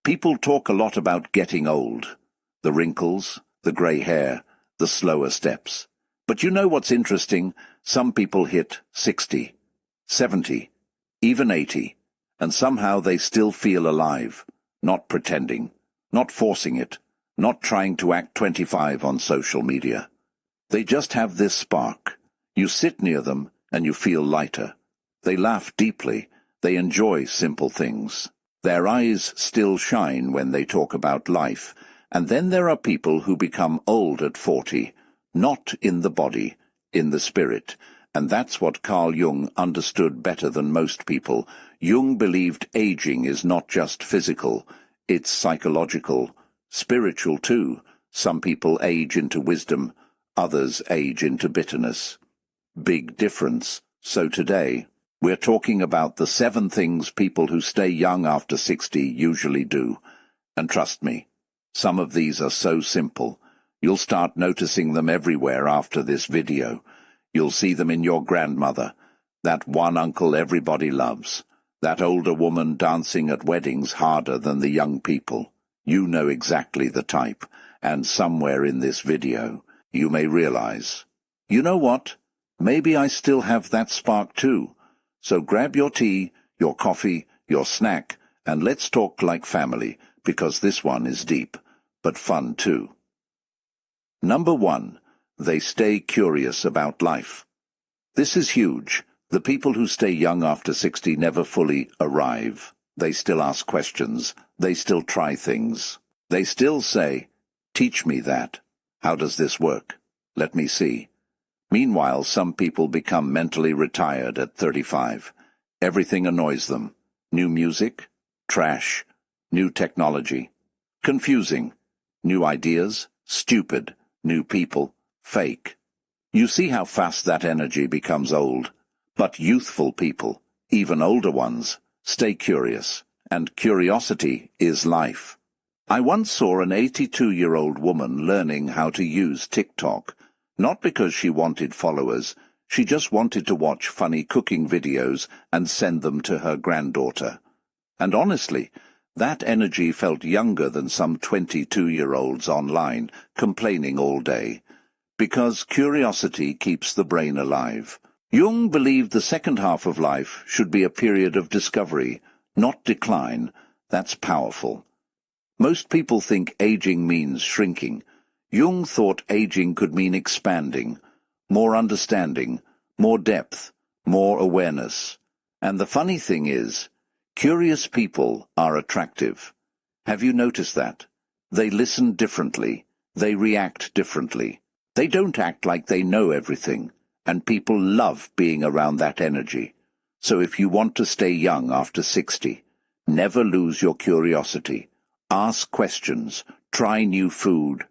People talk a lot about getting old. The wrinkles, the grey hair, the slower steps. But you know what's interesting? Some people hit 60, 70, even 80, and somehow they still feel alive, not pretending, not forcing it, not trying to act 25 on social media. They just have this spark. You sit near them and you feel lighter. They laugh deeply. They enjoy simple things. Their eyes still shine when they talk about life. And then there are people who become old at 40, not in the body, in the spirit. And that's what Carl Jung understood better than most people. Jung believed aging is not just physical, it's psychological, spiritual too. Some people age into wisdom, others age into bitterness. Big difference. So today, we're talking about the 7 things people who stay young after 60 usually do. And trust me, some of these are so simple. You'll start noticing them everywhere after this video. You'll see them in your grandmother, that one uncle everybody loves, that older woman dancing at weddings harder than the young people. You know exactly the type, and somewhere in this video, you may realize, you know what? Maybe I still have that spark too. So grab your tea, your coffee, your snack, and let's talk like family, because this one is deep, but fun too. Number 1. They stay curious about life. This is huge. The people who stay young after 60 never fully arrive. They still ask questions. They still try things. They still say, "Teach me that. How does this work? Let me see." Meanwhile, some people become mentally retired at 35. Everything annoys them. New music, trash, new technology, confusing, new ideas, stupid, new people, fake. You see how fast that energy becomes old. But youthful people, even older ones, stay curious, and curiosity is life. I once saw an 82-year-old woman learning how to use TikTok. Not because she wanted followers, she just wanted to watch funny cooking videos and send them to her granddaughter. And honestly, that energy felt younger than some 22-year-olds online, complaining all day. Because curiosity keeps the brain alive. Jung believed the second half of life should be a period of discovery, not decline. That's powerful. Most people think aging means shrinking. Jung thought aging could mean expanding, more understanding, more depth, more awareness. And the funny thing is, curious people are attractive. Have you noticed that? They listen differently. They react differently. They don't act like they know everything, and people love being around that energy. So if you want to stay young after 60, never lose your curiosity. Ask questions, try new food,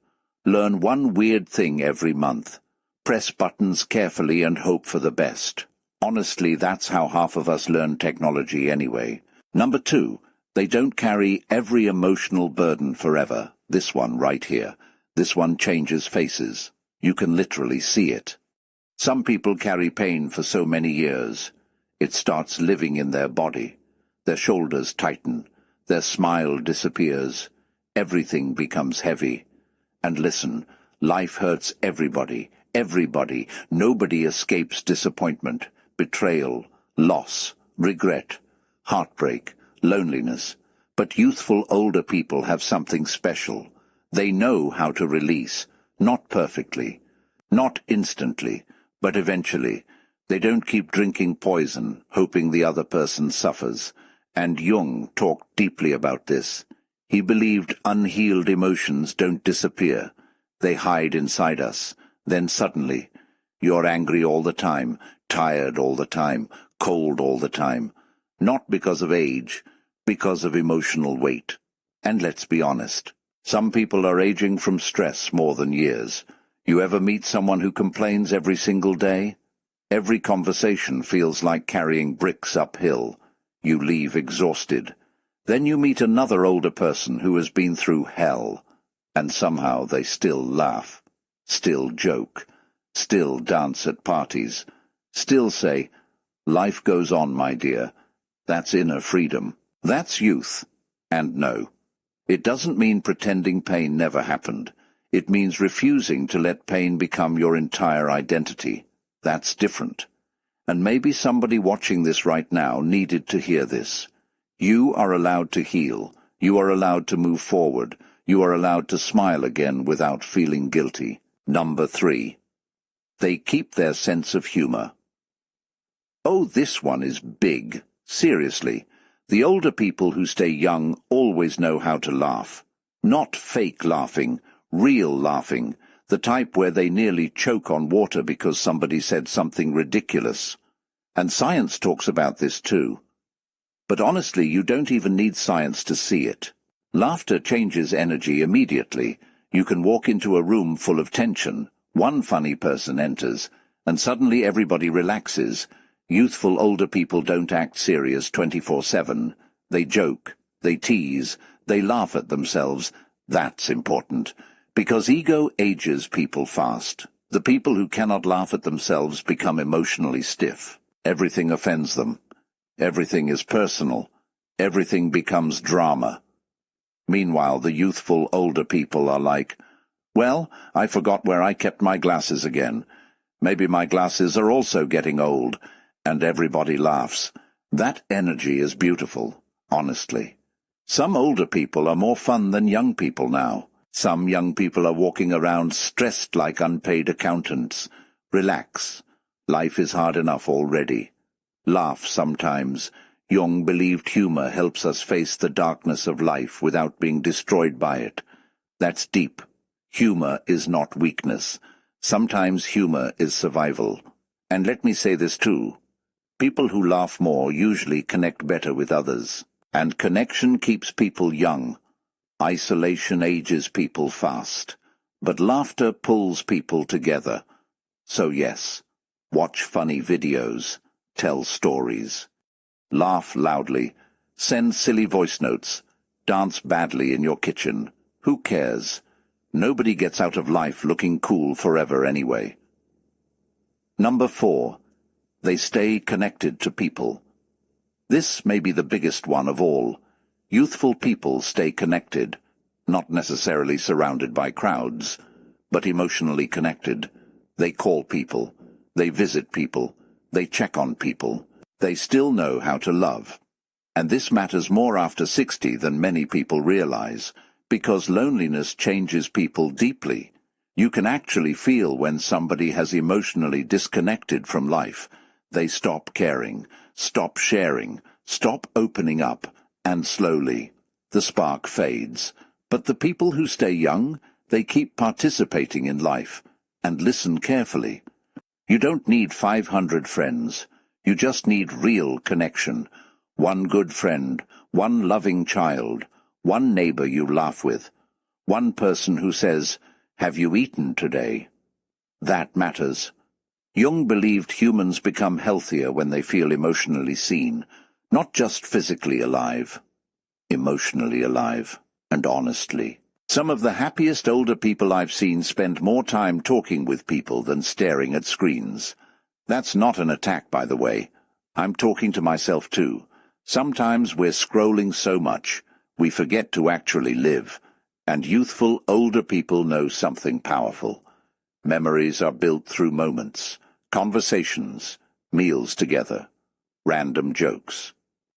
learn one weird thing every month. Press buttons carefully and hope for the best. Honestly, that's how half of us learn technology anyway. Number 2, they don't carry every emotional burden forever. This one right here. This one changes faces. You can literally see it. Some people carry pain for so many years. It starts living in their body. Their shoulders tighten. Their smile disappears. Everything becomes heavy. And listen, life hurts everybody. Everybody. Nobody escapes disappointment, betrayal, loss, regret, heartbreak, loneliness. But youthful older people have something special. They know how to release, not perfectly, not instantly, but eventually. They don't keep drinking poison, hoping the other person suffers. And Jung talked deeply about this. He believed unhealed emotions don't disappear. They hide inside us. Then suddenly, you're angry all the time, tired all the time, cold all the time. Not because of age, because of emotional weight. And let's be honest, some people are aging from stress more than years. You ever meet someone who complains every single day? Every conversation feels like carrying bricks uphill. You leave exhausted. Then you meet another older person who has been through hell, and somehow they still laugh, still joke, still dance at parties, still say, "Life goes on, my dear." That's inner freedom. That's youth. And no, It doesn't mean pretending pain never happened. It means refusing to let pain become your entire identity. That's different. And maybe somebody watching this right now needed to hear this. You are allowed to heal. You are allowed to move forward. You are allowed to smile again without feeling guilty. Number 3. They keep their sense of humor. Oh, this one is big. Seriously. The older people who stay young always know how to laugh. Not fake laughing, real laughing. The type where they nearly choke on water because somebody said something ridiculous. And science talks about this too. But honestly, you don't even need science to see it. Laughter changes energy immediately. You can walk into a room full of tension. One funny person enters, and suddenly everybody relaxes. Youthful older people don't act serious 24/7. They joke, they tease, they laugh at themselves. That's important, because ego ages people fast. The people who cannot laugh at themselves become emotionally stiff. Everything offends them. Everything is personal. Everything becomes drama. Meanwhile, the youthful older people are like, well, I forgot where I kept my glasses again. Maybe my glasses are also getting old. And everybody laughs. That energy is beautiful, honestly. Some older people are more fun than young people now. Some young people are walking around stressed like unpaid accountants. Relax. Life is hard enough already. Laugh sometimes. Jung believed humor helps us face the darkness of life without being destroyed by it. That's deep. Humor is not weakness. Sometimes humor is survival. And let me say this too. People who laugh more usually connect better with others. And connection keeps people young. Isolation ages people fast. But laughter pulls people together. So yes, watch funny videos. Tell stories. Laugh loudly. Send silly voice notes. Dance badly in your kitchen. Who cares? Nobody gets out of life looking cool forever anyway. Number 4. They stay connected to people. This may be the biggest one of all. Youthful people stay connected, not necessarily surrounded by crowds, but emotionally connected. They call people. They visit people. They check on people. They still know how to love. And this matters more after 60 than many people realize, because loneliness changes people deeply. You can actually feel when somebody has emotionally disconnected from life. They stop caring, stop sharing, stop opening up, and slowly, the spark fades. But the people who stay young, they keep participating in life, and listen carefully. You don't need 500 friends. You just need real connection. One good friend, one loving child, one neighbor you laugh with, one person who says, "Have you eaten today?" That matters. Jung believed humans become healthier when they feel emotionally seen, not just physically alive. Emotionally alive, and honestly. Some of the happiest older people I've seen spend more time talking with people than staring at screens. That's not an attack, by the way. I'm talking to myself too. Sometimes we're scrolling so much, we forget to actually live. And youthful older people know something powerful. Memories are built through moments, conversations, meals together, random jokes.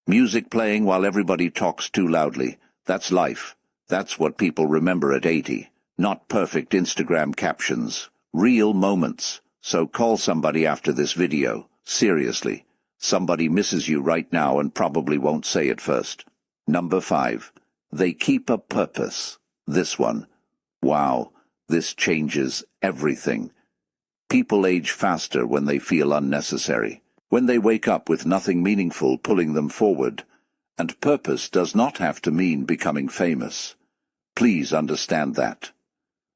Music playing while everybody talks too loudly. That's life. That's what people remember at 80. Not perfect Instagram captions. Real moments. So call somebody after this video. Seriously. Somebody misses you right now and probably won't say it first. Number 5. They keep a purpose. This one. Wow. This changes everything. People age faster when they feel unnecessary. When they wake up with nothing meaningful pulling them forward. And purpose does not have to mean becoming famous. Please understand that.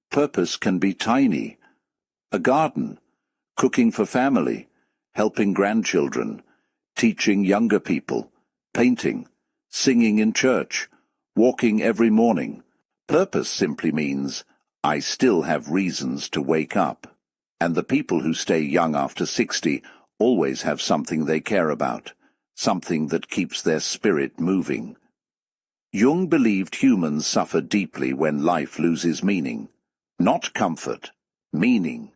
Purpose can be tiny. A garden, cooking for family, helping grandchildren, teaching younger people, painting, singing in church, walking every morning. Purpose simply means, I still have reasons to wake up. And the people who stay young after 60 always have something they care about, something that keeps their spirit moving. Jung believed humans suffer deeply when life loses meaning. Not comfort, meaning.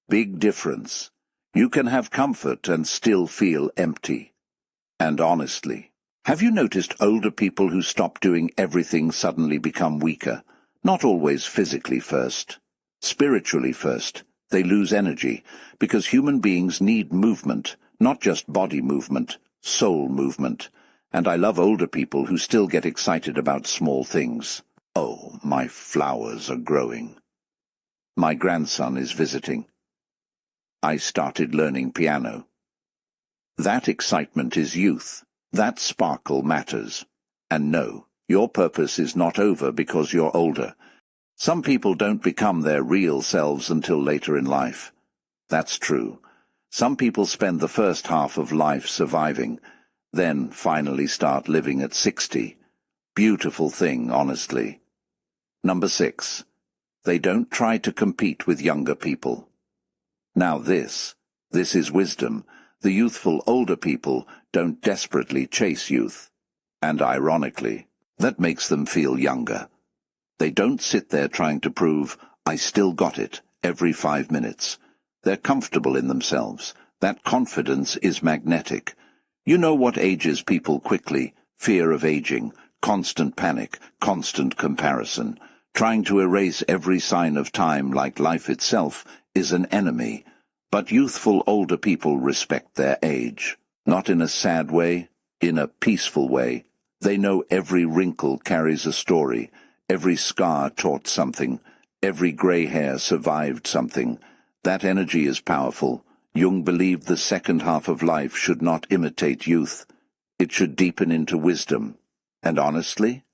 Big difference. You can have comfort and still feel empty. And honestly, have you noticed older people who stop doing everything suddenly become weaker? Not always physically first. Spiritually first. They lose energy, because human beings need movement, not just body movement, soul movement. And I love older people who still get excited about small things. Oh, my flowers are growing. My grandson is visiting. I started learning piano. That excitement is youth. That sparkle matters. And no, your purpose is not over because you're older. Some people don't become their real selves until later in life. That's true. Some people spend the first half of life surviving, then finally start living at 60. Beautiful thing, honestly. Number 6. They don't try to compete with younger people. Now this is wisdom. The youthful older people don't desperately chase youth. And ironically, that makes them feel younger. They don't sit there trying to prove, I still got it, every 5 minutes. They're comfortable in themselves. That confidence is magnetic. You know what ages people quickly? Fear of aging, constant panic, constant comparison. Trying to erase every sign of time like life itself is an enemy. But youthful older people respect their age. Not in a sad way, in a peaceful way. They know every wrinkle carries a story, every scar taught something, every grey hair survived something. That energy is powerful. Jung believed the second half of life should not imitate youth. It should deepen into wisdom. And honestly,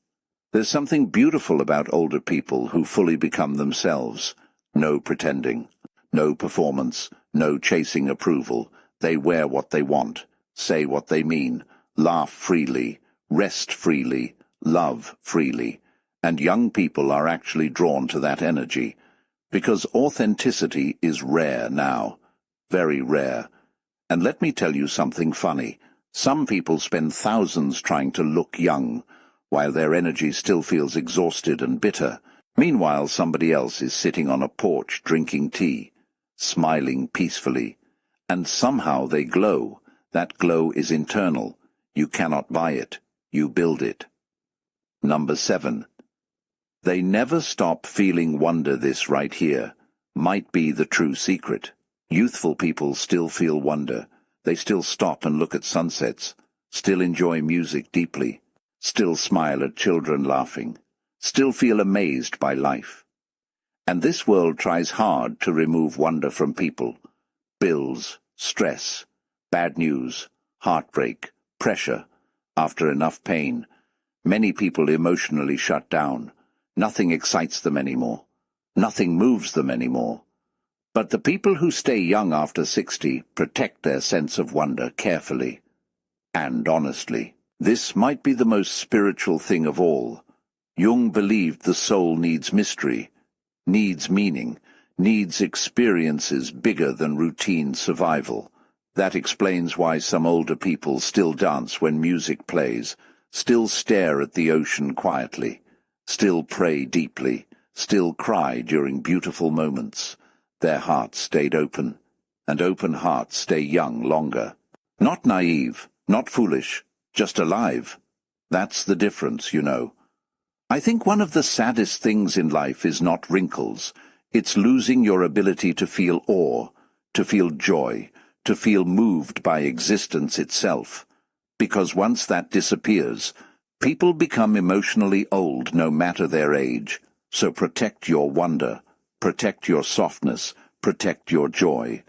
there's something beautiful about older people who fully become themselves. No pretending, no performance, no chasing approval. They wear what they want, say what they mean, laugh freely, rest freely, love freely. And young people are actually drawn to that energy, because authenticity is rare now, very rare. And let me tell you something funny. Some people spend thousands trying to look young, while their energy still feels exhausted and bitter. Meanwhile, somebody else is sitting on a porch drinking tea, smiling peacefully, and somehow they glow. That glow is internal. You cannot buy it. You build it. Number 7. They never stop feeling wonder. This right here might be the true secret. Youthful people still feel wonder. They still stop and look at sunsets, still enjoy music deeply, still smile at children laughing, still feel amazed by life. And this world tries hard to remove wonder from people. Bills, stress, bad news, heartbreak, pressure. After enough pain, many people emotionally shut down. Nothing excites them anymore. Nothing moves them anymore. But the people who stay young after 60 protect their sense of wonder carefully. And honestly, this might be the most spiritual thing of all. Jung believed the soul needs mystery, needs meaning, needs experiences bigger than routine survival. That explains why some older people still dance when music plays, still stare at the ocean quietly, still pray deeply, still cry during beautiful moments. Their hearts stayed open, and open hearts stay young longer. Not naive, not foolish, just alive. That's the difference, you know. I think one of the saddest things in life is not wrinkles. It's losing your ability to feel awe, to feel joy, to feel moved by existence itself. Because once that disappears, people become emotionally old no matter their age. So protect your wonder, protect your softness, protect your joy.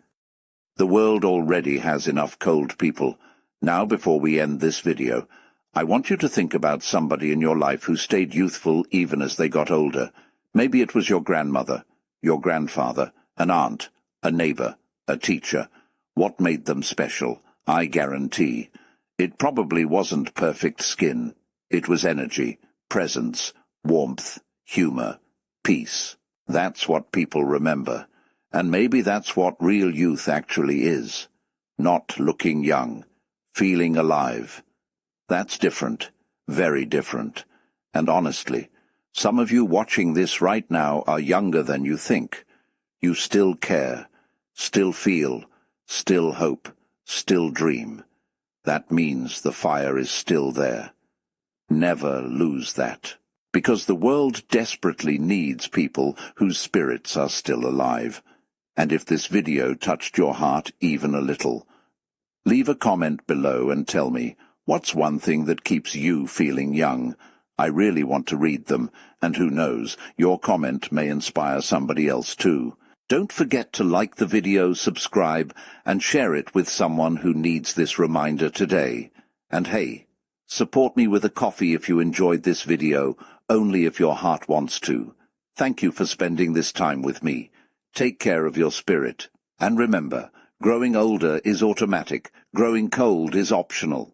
The world already has enough cold people. Now, before we end this video, I want you to think about somebody in your life who stayed youthful even as they got older. Maybe it was your grandmother, your grandfather, an aunt, a neighbor, a teacher. What made them special? I guarantee. It probably wasn't perfect skin. It was energy, presence, warmth, humor, peace. That's what people remember. And maybe that's what real youth actually is. Not looking young, feeling alive. That's different, very different. And honestly, some of you watching this right now are younger than you think. You still care, still feel, still hope, still dream. That means the fire is still there. Never lose that. Because the world desperately needs people whose spirits are still alive. And if this video touched your heart even a little, leave a comment below and tell me, what's one thing that keeps you feeling young? I really want to read them, and who knows, your comment may inspire somebody else too. Don't forget to like the video, subscribe, and share it with someone who needs this reminder today. And hey, support me with a coffee if you enjoyed this video, only if your heart wants to. Thank you for spending this time with me. Take care of your spirit. And remember, growing older is automatic, growing cold is optional.